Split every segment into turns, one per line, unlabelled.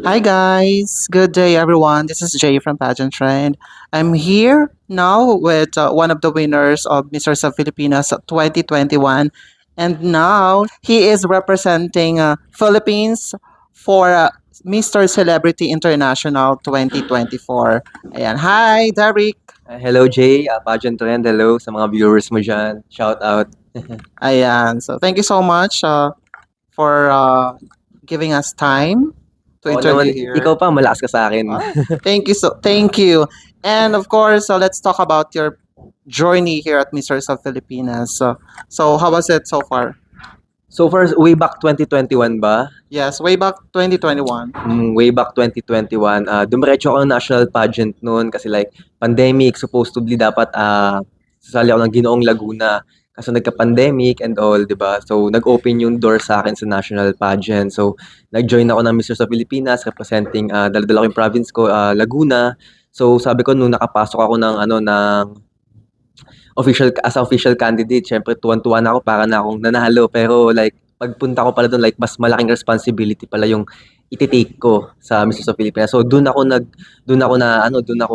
Hi guys, good day everyone. This is Jay from Pageant Trend. I'm here now with one of the winners of Mr. Sa Filipinas 2021, and now he is representing Philippines for Mr. Celebrity International 2024. Ayan. Hi, Derek.
Hello Jay, Pageant Trend, hello sa mga viewers mo dyan. Shout out.
Ayan. So thank you so much for giving us time to
Oo
interview
naman,
here.
ikaw pa, malakas ka sa akin.
Ah, thank you. And of course, let's talk about your journey here at Mr. of Filipinas. So how was it so far?
So far, way back 2021 ba?
Yes, way back 2021.
Way back 2021, dumiretso ako ng national pageant noon kasi like pandemic, supposedly dapat sasali ako ng Ginoong Laguna. Kaso nagka-pandemic and all, di ba? So, nag-open yung door sa akin sa national pageant. So, nag-join ako ng Mr. sa Pilipinas representing dala-dala ko yung province ko, Laguna. So, sabi ko nung nakapasok ako ng official candidate, syempre tuwan-tuwa na ako para na akong nanalo. Pero like, pagpunta ko pala doon, like, mas malaking responsibility pala yung iti-take ko sa Mrs. of Philippines. So doon ako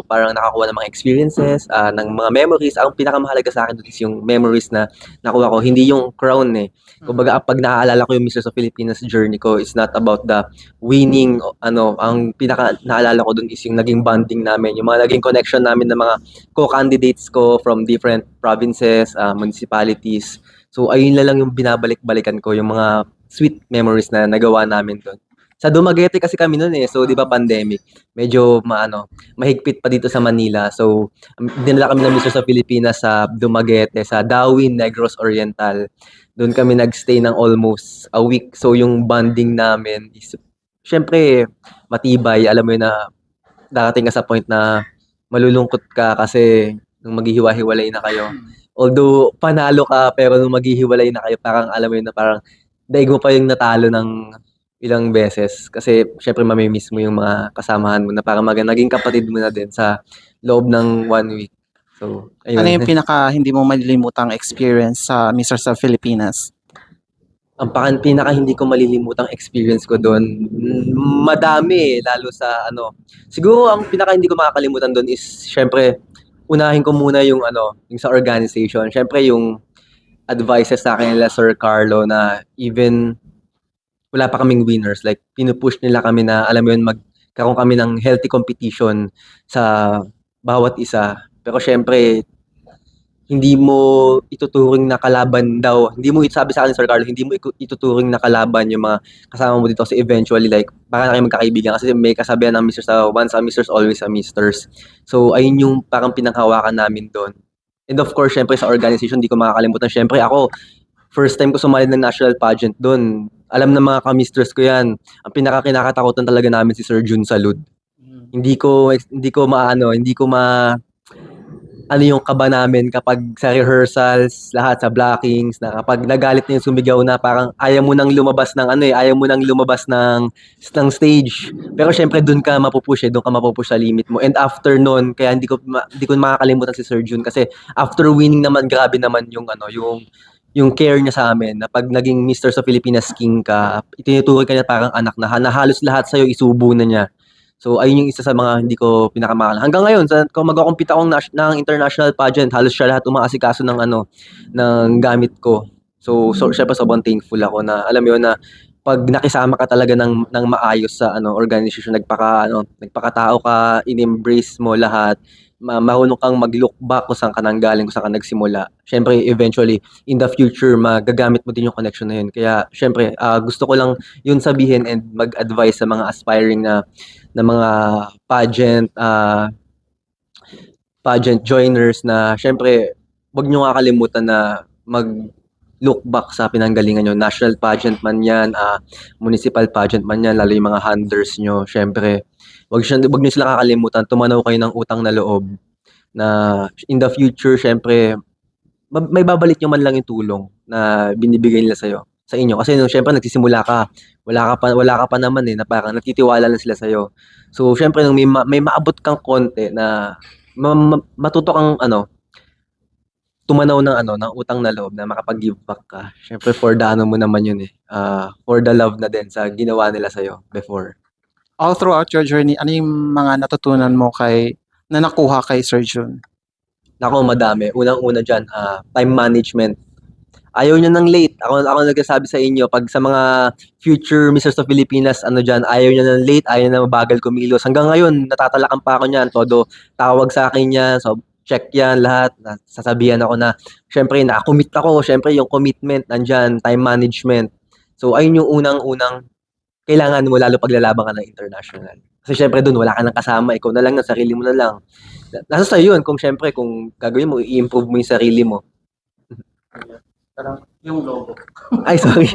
parang nakakuha ng mga experiences, ng mga memories. Ang pinakamahalaga sa akin doon is yung memories na nakuha ko, hindi yung crown eh. Kumbaga, pag naaalala ko yung Mrs. of Philippines journey ko, it's not about the winning, ang pinaka naalala ko doon is yung naging bonding namin, yung mga naging connection namin ng mga co-candidates ko from different provinces, municipalities. So ayun na lang yung binabalik-balikan ko, yung mga sweet memories na nagawa namin doon. Sa Dumaguete kasi kami noon eh. So 'di ba pandemic, medyo mahigpit pa dito sa Manila. So dinala kami ng Mister sa Pilipinas sa Dumaguete, sa Dawin, Negros Oriental. Doon kami nagstay ng almost a week. So yung bonding namin is syempre matibay. Alam mo yun na darating ka sa point na malulungkot ka kasi nung maghihiwa-hiwalay na kayo. Although panalo ka pero nung maghihiwalay na kayo parang alam mo yun na parang daig mo pa yung natalo ng ilang beses kasi syempre mami-miss mo yung mga kasamahan mo na parang naging kapatid mo na din sa loob ng 1 week. So,
Ano
ayun.
yung pinaka hindi mo malilimutang experience sa Mr. of Filipinas?
Ang pinaka hindi ko malilimutang experience ko doon, madami eh, lalo sa siguro ang pinaka hindi ko makakalimutan doon is syempre unahin ko muna yung yung sa organization. Syempre yung advices sa akin nila Sir Carlo na even wala pa kaming winners, like pinupush nila kami na alam mo yun, magkaroon kami ng healthy competition sa bawat isa. Pero syempre, hindi mo ituturing na kalaban daw. Hindi mo sabi sa akin, Sir Carlo, hindi mo ituturing na kalaban yung mga kasama mo dito kasi eventually like para na kayo magkakaibigan kasi may kasabihan ng Mr. sa once a Mr. always a Misters. So ayun yung parang pinanghawakan namin doon. And of course, syempre sa organization, hindi ko makakalimutan. Syempre ako, first time ko sumali ng national pageant doon. Alam ng mga ka-misters ko yan. Ang pinaka-kinakatakutan talaga namin si Sir Jun Salud. Hindi ko ano yung kaba namin kapag sa rehearsals, lahat sa blockings, na kapag nagalit na yung sumigaw na parang ayaw mo nang lumabas ng ayaw mo nang lumabas ng stage. Pero syempre doon ka mapupush doon ka mapupush sa limit mo. And after noon, kaya hindi ko makakalimutan si Sir Jun kasi after winning naman, grabe naman yung care niya sa amin na pag naging Mr. sa Pilipinas King ka, itinuturing ka niya parang anak na halos lahat sa'yo isubo na niya. So, ayun yung isa sa mga hindi ko pinakamakalimutan. Hanggang ngayon, kung magko-compete akong ng international pageant, halos siya lahat umaasikaso ng gamit ko. So syempre sobrang thankful ako na alam mo yun na pag nakisama ka talaga ng maayos sa organization, nagpakatao ka, in-embrace mo lahat, marunong kang mag-look back kung saan ka nanggaling, kung saan ka nagsimula. Syempre, eventually, in the future, magagamit mo din yung connection na yun. Kaya, syempre, gusto ko lang yun sabihin and mag-advise sa mga aspiring na mga pageant pageant joiners na syempre wag niyo kakalimutan na mag look back sa pinanggalingan niyo. National pageant man 'yan, municipal pageant man 'yan, lalo yung mga handlers niyo. Syempre, wag niyo sila kakalimutan, tumanaw kayo ng utang na loob na in the future syempre may babalik niyo man lang yung tulong na binibigay nila sa inyo. Kasi nung siyempre nagsisimula ka, wala ka pa naman eh, na parang nagtitiwala lang sila sa'yo. So siyempre nung may maabot kang konti na matuto kang tumanaw ng utang na loob na makapag-give back ka. Siyempre for the mo naman yun eh. For the love na din sa ginawa nila sa'yo before.
All throughout your journey, ano yung mga natutunan mo na nakuha kay Sir Jun?
Naku, madami. Unang-una diyan, time management. Ayaw niya ng late. Ako nagsasabi sa inyo 'pag sa mga future Misters of Pilipinas ano diyan, ayaw niya ng late, ayaw niya na mabagal kumilos. Hanggang ngayon natatalakan pa ako niyan, todo tawag sa akin yan, so check yan lahat. Sasabihan ako na siyempre naka-commit ako, siyempre yung commitment nandiyan, time management. So ayun yung unang-unang kailangan mo lalo 'pag lalaban ka ng international. Kasi siyempre dun wala ka ng kasama, ikaw na lang, ng sarili mo na lang. Nasa sa'yo yun kung siyempre kung gagawin mo, i-improve mo yung sarili mo.
Parang yung logo.
Ay, sorry.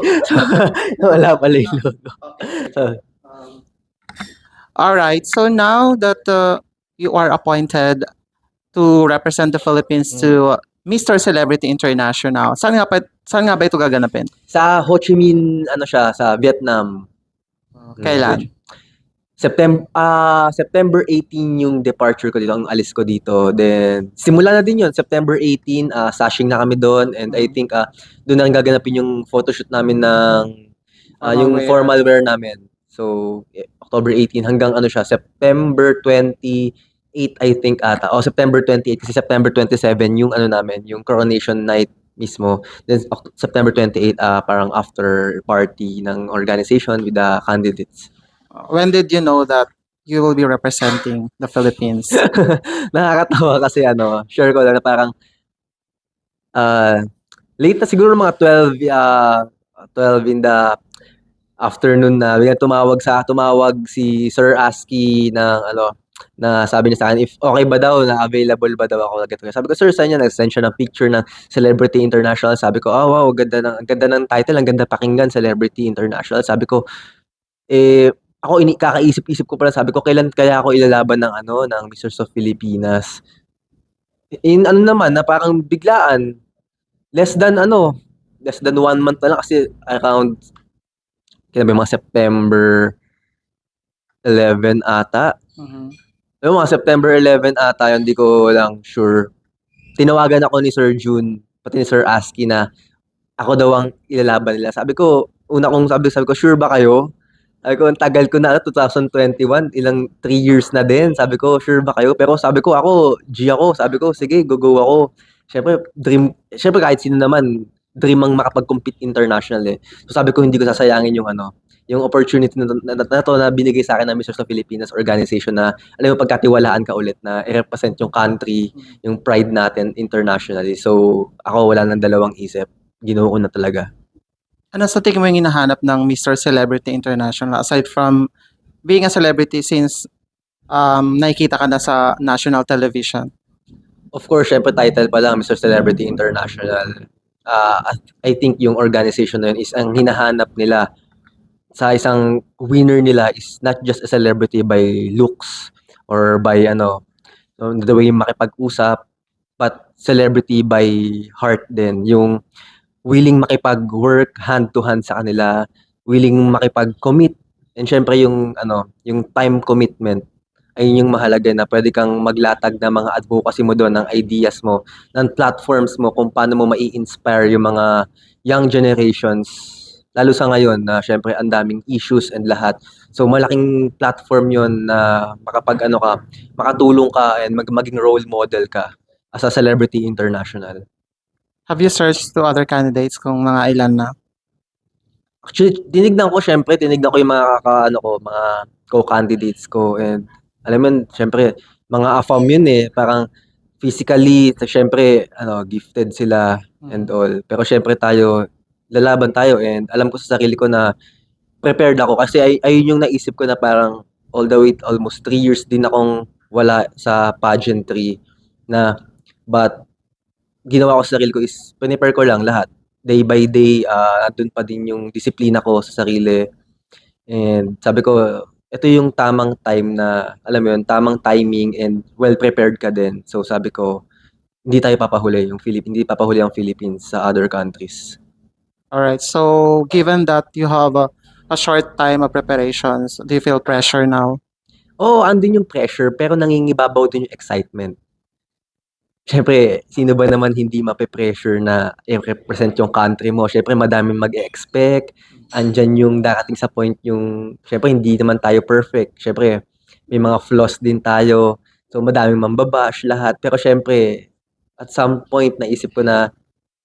Wala pala yung logo. So,
All right. So now that you are appointed to represent the Philippines to Mr. Celebrity International, saan nga ba ito gaganapin?
sa Ho Chi Minh, ano siya, sa Vietnam.
Kailan?
September 18 yung departure ko dito, ang alis ko dito. Then, simula na din yun, September 18, sashing na kami doon. And I think doon na gaganapin yung photoshoot namin ng yung formal wear namin. So, October 18 hanggang ano siya, September 28 I think ata. O September 28 kasi September 27 yung ano namin, yung coronation night mismo. Then September 28 parang after party ng organization with the candidates.
When did you know that you will be representing the Philippines?
Nakakatawa kasi ano, share ko lang na parang late na siguro mga 12 in the afternoon na biglang tumawag si Sir Aski ng ano na sabi niya sa akin if okay ba daw na available ba daw ako agad. Sabi ko sir saan niya nag-send siya ng picture ng Celebrity International. Sabi ko wow ang ganda ng title, ang ganda pakinggan Celebrity International. Sabi ko ako kakaisip-isip ko pala sabi ko kailan kaya ako ilalaban ng ano ng Misters of Pilipinas. In ano naman na parang biglaan less than 1 month na lang kasi around kailan ba mga September 11 ata. Yung mga September 11 ata yun, di ko lang sure. Tinawagan ako ni Sir Jun, pati ni Sir Aski na ako daw ang ilalaban nila. Sabi ko sure ba kayo? Sabi ko, ang tagal ko na, 2021, 3 years na din. Sabi ko, sure ba kayo? Pero sabi ko, ako, G ako. Sabi ko, sige, go ako. Siyempre kahit sino naman, dream ang makapag-compete international eh. So sabi ko, hindi ko sasayangin yung opportunity na to na binigay sa akin ng Misters of Pilipinas organization na alam mo pagkatiwalaan ka ulit na i-represent yung country, yung pride natin internationally. So ako wala nang dalawang isip. Ginuo ko na talaga.
Ano sa tingin mo yung hinahanap ng Mr. Celebrity International aside from being a celebrity since nakikita ka na sa national television?
Of course, syempre title pa lang, Mr. Celebrity International. I think yung organization na yun is ang hinahanap nila sa isang winner nila is not just a celebrity by looks or by the way makipag-usap, but celebrity by heart din. Yung willing makipag-work hand to hand sa kanila, willing makipag-commit. And syempre yung time commitment ay yung mahalaga na pwede kang maglatag ng mga advocacy mo doon, ng ideas mo, ng platforms mo kung paano mo mai-inspire yung mga young generations. Lalo sa ngayon na syempre ang daming issues and lahat. So malaking platform yon na makatulong ka and maging role model ka as a celebrity international.
Have you searched to other candidates kung mga ilan na?
Actually, tinignan ko yung mga co-candidates ko and alam mo yun, syempre, mga AFAM yun eh, parang physically, syempre, gifted sila and all. Pero syempre lalaban tayo and alam ko sa sarili ko na prepared ako kasi ayun yung naisip ko na parang all the way almost 3 years din akong wala sa pageantry but ginawa ko sa sarili ko is prepare ko lang lahat. Day by day, andun pa din yung disiplina ko sa sarili. And sabi ko, ito yung tamang time na, alam mo yun, tamang timing and well-prepared ka din. So sabi ko, hindi papahuli ang Philippines sa other countries.
Alright, so given that you have a short time of preparations, do you feel pressure now?
Oo, andun yung pressure, pero nangingibabaw din yung excitement. Siyempre, sino ba naman hindi mape-pressure na i-represent yung country mo? Siyempre, madaming mag-expect, andyan yung darating sa point yung syempre hindi naman tayo perfect. Syempre may mga flaws din tayo. So madaming mambabash lahat. Pero syempre at some point naisip ko na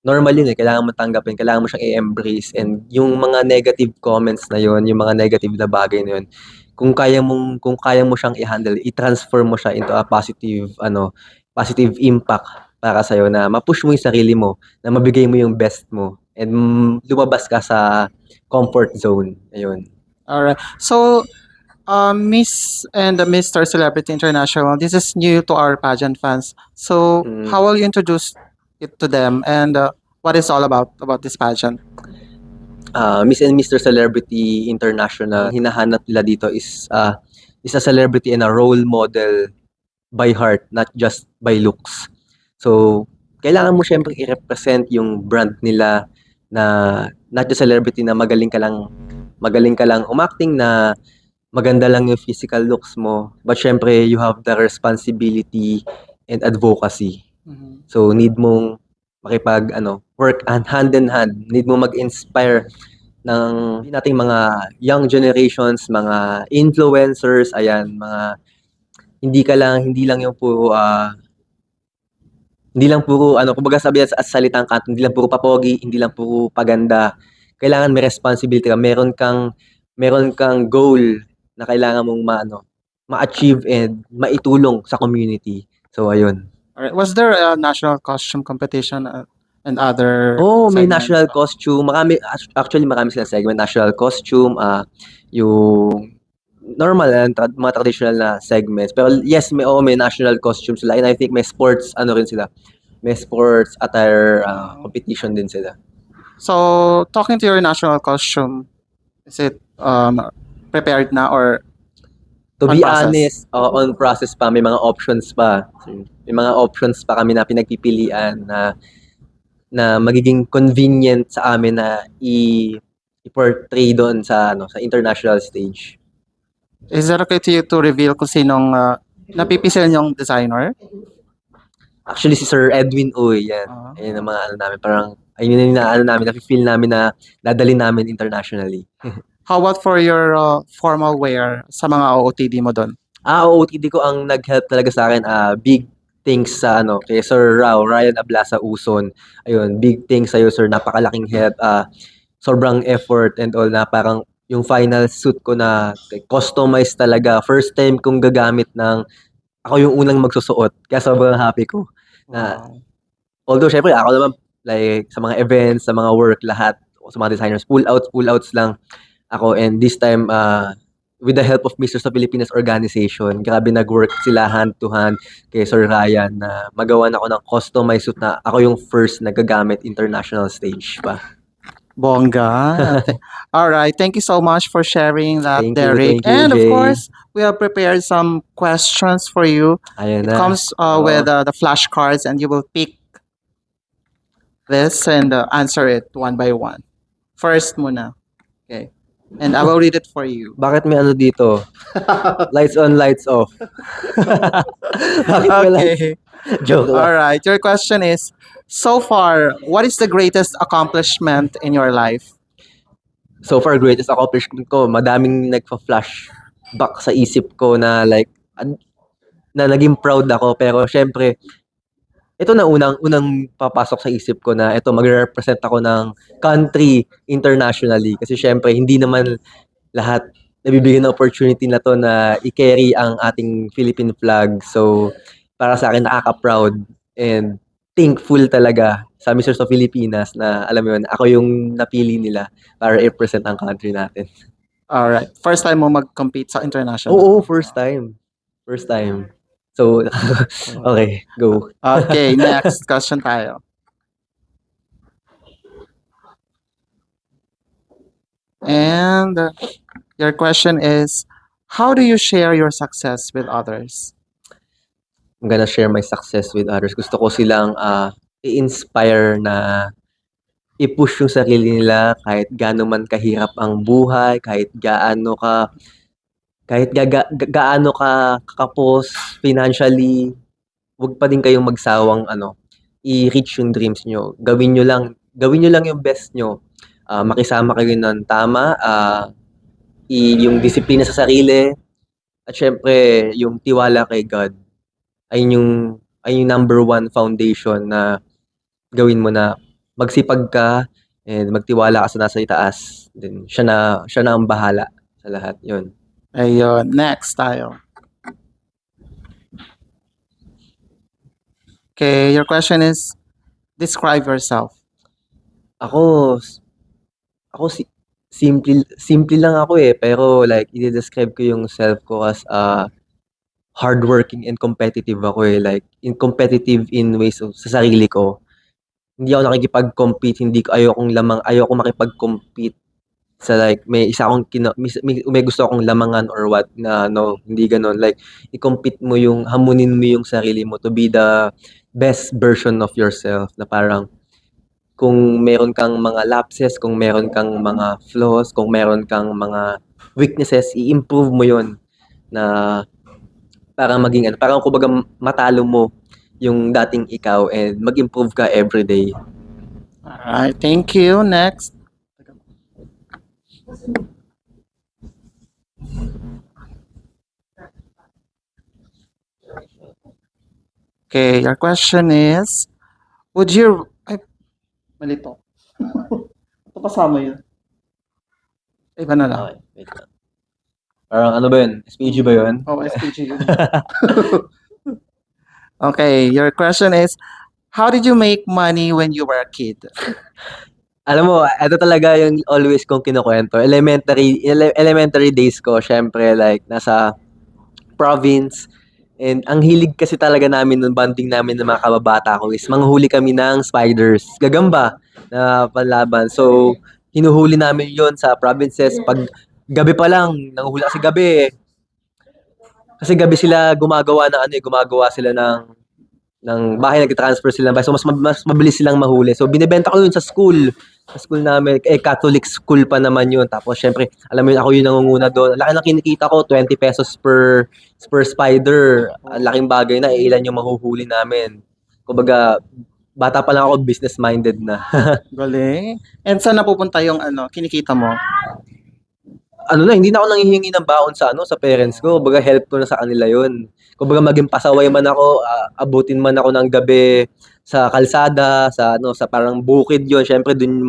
normal yun, eh, kailangan mo tanggapin, kailangan mo siyang i-embrace and yung mga negative comments na yun, yung mga negative na bagay na yun, kung kaya mo siyang i-handle, i-transform mo siya into a positive impact para sa na ma-push mo yung sarili mo, na mabigay mo yung best mo and lumabas ka sa comfort zone. Ayun.
Alright. So, Miss and Mr. Celebrity International, this is new to our pageant fans. So,
Mm.
how will you introduce it to them and what is all about this pageant?
Miss and Mr. Celebrity International, hinahanap nila dito is a celebrity and a role model by heart, not just by looks. So, kailangan mo syempre i-represent yung brand nila na not just celebrity na magaling ka lang umacting, na maganda lang yung physical looks mo, but syempre you have the responsibility and advocacy.
Mhm.
So, need mong work hand in hand. Need mo mag-inspire ng nating mga young generations, mga influencers, ayan, mga hindi lang yung puro kumbaga sabihan sa salitang kanto, hindi lang puro papogi, hindi lang puro paganda. Kailangan may responsibility ka, meron kang goal na kailangan mong ma-achieve and maitulong sa community. So ayun.
Alright. Was there a national costume competition and other
May
segments?
national costume. Actually, marami silang segment. National costume, yung normal, mga traditional na segments. Pero yes, may national costume sila. And I think may sports, rin sila. May sports attire competition din sila.
So, talking to your national costume, is it prepared na or
To
on
be
process?
honest, on process pa, may mga options pa. May mga options pa kami na pinagpipilian na magiging convenient sa amin na i-portray doon sa international stage.
Is it okay to you to reveal kung sinong napipisil yung designer?
Actually, si Sir Edwin Uy, yan.
Ah.
Ayun ang mga namin, parang ayun yung namin, nafe-feel namin na dadalhin namin internationally.
How about for your formal wear sa mga OOTD mo doon?
OOTD ko ang nag-help talaga sa akin, big thanks sa kay Sir Ryan Ablasa Uson. Ayun, big thanks sa'yo, sir. Napakalaking help. Sobrang effort and all na parang yung final suit ko na customized talaga. First time kong gagamit ako yung unang magsusuot. Kaya sobrang happy ko.
Wow.
Although, syempre, ako naman, like, sa mga events, sa mga work, lahat, sa mga designers, pull outs lang ako. And this time, with the help of Mr. sa Pilipinas organization, grabe nag-work sila hand to hand kay Sir Ryan na magawan ako ng customized suit na ako yung first na gagamit international stage pa.
Bongga. All right. Thank you so much for sharing that,
Thank you,
Derek.
thank you,
And of
Jay.
course, we have prepared some questions for you.
Ayun
It
na.
comes
Oo.
with the flashcards, and you will pick this and answer it one by one. First muna. Okay. And I will read it for you.
Bakit may dito? Lights on, lights off. Bakit may lights?
Okay.
Joke lang.
All right. Your question is, so far, what is the greatest accomplishment in your life?
So far, greatest accomplishment ko, madaming nagpa-flash back sa isip ko na like, na naging proud ako. Pero syempre, ito na unang papasok sa isip ko na ito, magre-represent ako ng country internationally. Kasi syempre, hindi naman lahat nabibigyan ng opportunity na to na i-carry ang ating Philippine flag. So, para sa akin, nakaka-proud and thankful talaga sa Mr. sa Pilipinas na, alam mo yun, ako yung napili nila para i-represent ang country natin.
All right. First time mo mag-compete sa international?
Oo, first time. First time. So, okay, go.
Okay, next question tayo. And your question is, how do you share your success with others?
I'm gonna share my success with others. Gusto ko silang i-inspire na i-push yung sarili nila kahit gaano man kahirap ang buhay, kahit gaano ka kakapos financially, wag pa din kayong magsawang i-reach yung dreams nyo. Gawin nyo lang yung best nyo. makisama kayo ng tama, yung disiplina sa sarili, at syempre yung tiwala kay God. Ayun yung number one foundation na gawin mo, na magsipag ka and magtiwala ka sa nasa itaas. Then siya na ang bahala sa lahat, yun.
Ayun, next tayo. Okay, your question is, describe yourself.
Ako ako simple lang ako, pero like ide-describe ko yung self ko as, hardworking and competitive ako, like competitive in ways of sa sarili ko. Hindi ako nakikipag-compete, ayokong makipag-compete sa like may isa akong may gusto akong lamangan or what, na no, hindi gano'n. Like i-compete mo hamunin mo yung sarili mo to be the best version of yourself, na parang kung meron kang mga lapses, kung meron kang mga flaws, kung meron kang mga weaknesses, i-improve mo yon, na para maging ano, parang kumbaga matalo mo yung dating ikaw and mag-improve ka everyday.
Alright, thank you. Next. Okay, your question is, would you... Ay, mali to. Ito kasama yun. Iba na lang.
Okay, wait lang. Parang ano ba yun? SPG ba yun?
Oh, SPG yun. Okay, your question is, how did you make money when you were a kid?
Alam mo, ito talaga yung always kong kinukwento. Elementary days ko, syempre like nasa province. And ang hilig kasi talaga namin nung bonding namin ng mga kababata ko is manghuli kami ng spiders, gagamba na panlaban. So, hinuhuli namin yon sa provinces. Pag gabi pa lang, nanguhuli kasi gabi. Kasi gabi sila gumagawa sila ng bahay, nag-transfer sila ng bahay. So, mas mabilis silang mahuli. So, binibenta ko yun sa school. Sa school namin, Catholic school pa naman yun. Tapos, syempre, alam mo yun, ako yung nangunguna doon. Ang laki na kinikita ko, 20 pesos per spider. Ang laking bagay na, ilan yung mahuhuli namin. Kumbaga, bata pa lang ako, business-minded na.
Galing. And saan napupunta yung kinikita mo?
Hindi na ako nanghihingi ng baon sa parents ko. Kumbaga, help ko na sa kanila yun. Kumbaga, maging pasaway man ako, abutin man ako ng gabi sa kalsada, sa parang bukid yon. Syempre, doon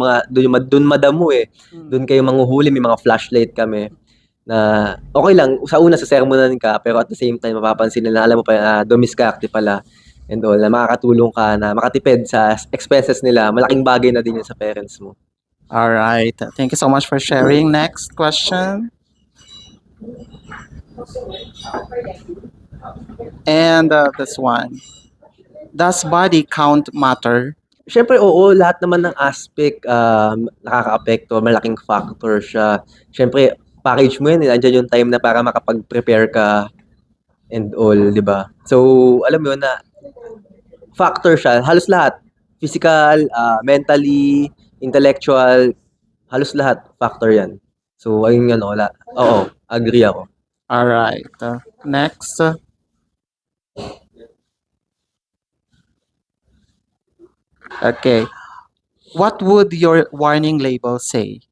madamo Doon kayo manghuhuli, may mga flashlight kami. Na okay lang, sa una sa sermonan ka, pero at the same time, mapapansin nila, alam mo pa, dumiskarte pala. And all, na makakatulong ka na makatipid sa expenses nila. Malaking bagay na din yun sa parents mo.
All right. Thank you so much for sharing. Next question. And this one. Does body count matter?
Siyempre, oo, lahat naman ng aspect nakakaapekto, malaking factor siya. Siyempre, package mo yan, andyan yung time na para makapag-prepare ka and all, di ba? So, alam mo yun na factor siya, halos lahat. Physical, mentally, intellectual, halos lahat, factor yan. So, ayun nga, oo, agree ako.
All right. Next. Okay. What would your warning label say?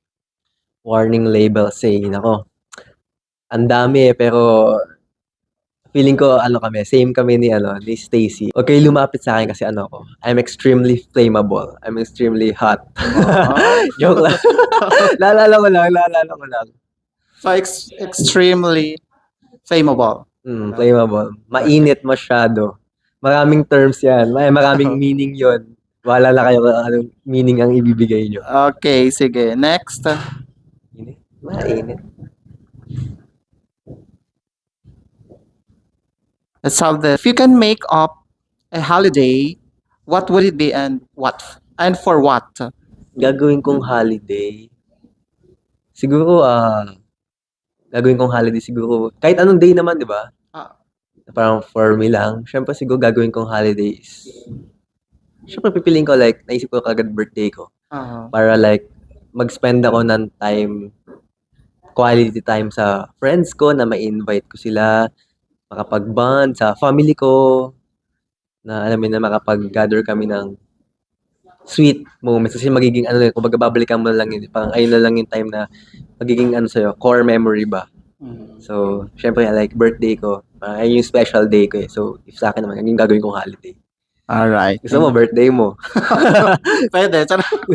Warning label say, nako, ang dami pero feeling ko same kami ni Stacy. Okay, lumapit sa akin kasi I'm extremely flammable. I'm extremely hot. Joke lang. Lalala ko lang.
So, extremely flammable.
Flammable. Mainit masyado. Maraming terms yan. Maraming meaning yon. Wala na kayo kung anong meaning ang ibibigay nyo.
Okay, sige. Next.
Mainit.
Let's have this. If you can make up a holiday, what would it be and what? And for what?
Gagawin kong holiday. Siguro, kahit anong day naman, di ba? Parang for me lang. Siyempre, siguro gagawin kong holidays. Siyempre, pipiliin ko naisip ko kagad birthday ko. Para mag-spend ako ng time, quality time sa friends ko, na ma-invite ko sila, makapag-bond sa family ko, na alam mo na makapag-gather kami ng sweet moments kasi magiging ano, kumbaga babalikan mo na lang yun, parang ayun na lang yung time na magiging ano sa'yo, core memory ba. So, syempre like birthday ko, parang ayun yung special day ko eh. So, if sa akin naman, yun yung gagawin kong holiday.
Alright.
Gusto mo, birthday mo.
Pwede. Charot.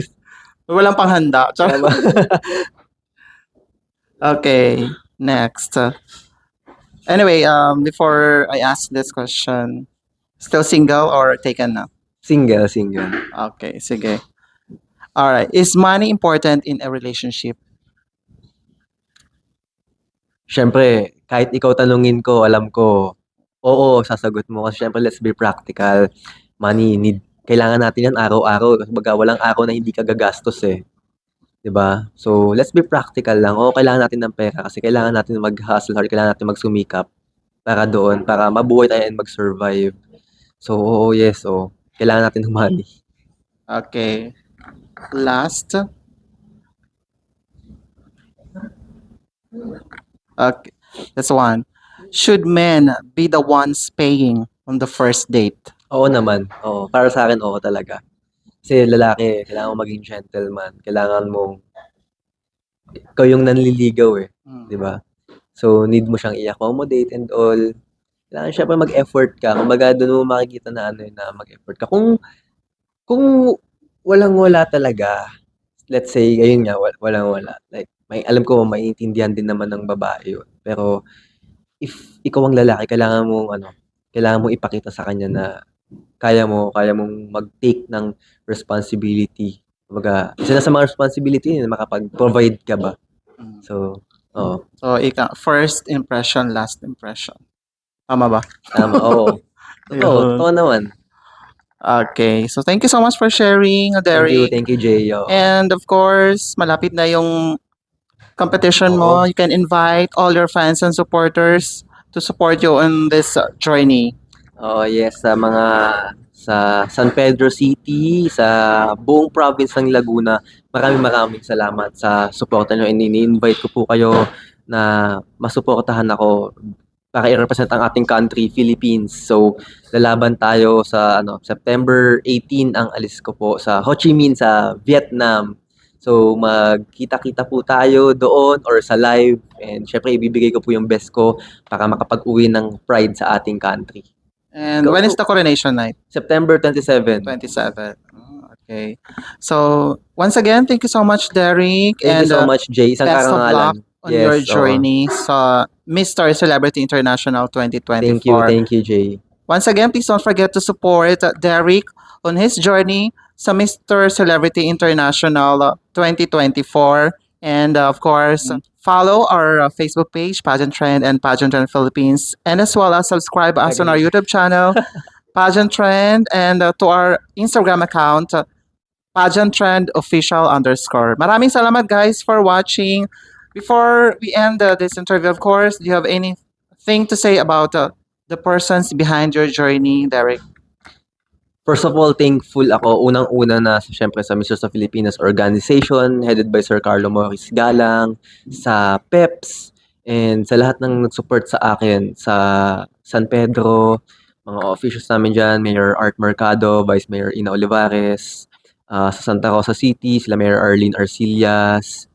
Walang panghanda. Charot.
Tama.
Okay, next. Anyway, before I ask this question, still single or taken na?
Single.
Okay, sige. Alright, is money important in a relationship?
Syempre, kahit ikaw tanungin ko, alam ko, oo, sasagot mo. Kasi syempre, let's be practical. Money, kailangan natin yan araw-araw. Kumbaga, walang araw na hindi ka gagastos eh. 'Di ba? So, let's be practical lang. Oo, kailangan natin ng pera kasi kailangan natin mag-hustle hard, kailangan natin magsumikap para doon, para mabuhay tayo and mag-survive. So, oo, yes, oo. Kailangan natin ng money.
Okay. Last. Okay, that's one. Should men be the ones paying on the first date?
Oo naman. Oo, para sa akin, oo talaga. Kasi lalaki, kailangan mo maging gentleman. Kailangan mong ikaw yung nanliligaw eh, 'di ba? So, need mo siyang i-accommodate and all. Kailangan syempre mag-effort ka. Kumbaga, doon mo makikita na ano eh, na mag-effort ka. Kung walang-wala talaga, let's say, ayun nga, walang-wala. Like, alam ko, maiintindihan din naman ng babae yun. Pero, if ikaw ang lalaki, kailangan mong ipakita sa kanya na kaya mong mag-take ng responsibility. Kumbaga, isa na sa mga responsibility na makapag-provide ka ba. So, oo.
So, first impression, last impression. Tama ba?
Tama, oo. Totoo naman.
Okay. So, thank you so much for sharing, Derek.
Thank you, Jay. Oo.
And of course, malapit na yung competition mo.
Oo.
You can invite all your fans and supporters to support you on this journey.
Oo, yes, sa San Pedro City, sa buong province ng Laguna, maraming salamat sa suporta nyo and ini-invite ko po kayo na masuportahan ako para i-represent ang ating country, Philippines. So, lalaban tayo sa September 18 ang alis ko po sa Ho Chi Minh sa Vietnam. So, magkita-kita po tayo doon or sa live and syempre ibibigay ko po yung best ko para makapag-uwi ng pride sa ating country.
And when is the coronation night?
September 27.
27. Okay. So, once again, thank you so much, Derek.
Thank you so much, Jay. Isang
best of luck
karangalan.
on your journey sa Mr. Celebrity International 2024.
Thank you, Jay.
Once again, please don't forget to support Derek on his journey sa Mr. Celebrity International 2024. And of course, follow our Facebook page, Pageant Trend and Pageant Trend Philippines. And as well as subscribe us on our YouTube channel, Pageant Trend, and to our Instagram account, Pageant Trend Official _. Maraming salamat guys for watching. Before we end this interview, of course, do you have anything to say about the persons behind your journey, Derek?
First of all, thankful ako unang-una na syempre sa Mr. sa Filipinas organization headed by Sir Carlo Morris Galang, sa PEPS, and sa lahat ng nag-support sa akin sa San Pedro, mga officials namin dyan, Mayor Art Mercado, Vice Mayor Ina Olivares, sa Santa Rosa City, sila Mayor Arlene Arcillas,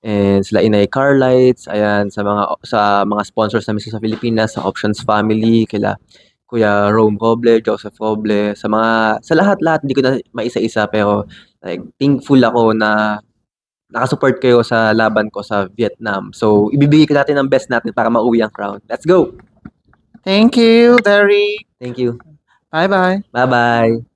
and sila Inay Carlites, ayan, sa mga sponsors namin sa Pilipinas, sa Options Family, kila Kuya Rome Roble, Joseph Roble, sa lahat-lahat, hindi ko na maisa-isa, pero like, thankful ako na nakasupport kayo sa laban ko sa Vietnam. So, ibibigay ko natin ang best natin para mauwi ang crown. Let's go!
Thank you, Derek.
Thank you.
Bye-bye.
Bye-bye.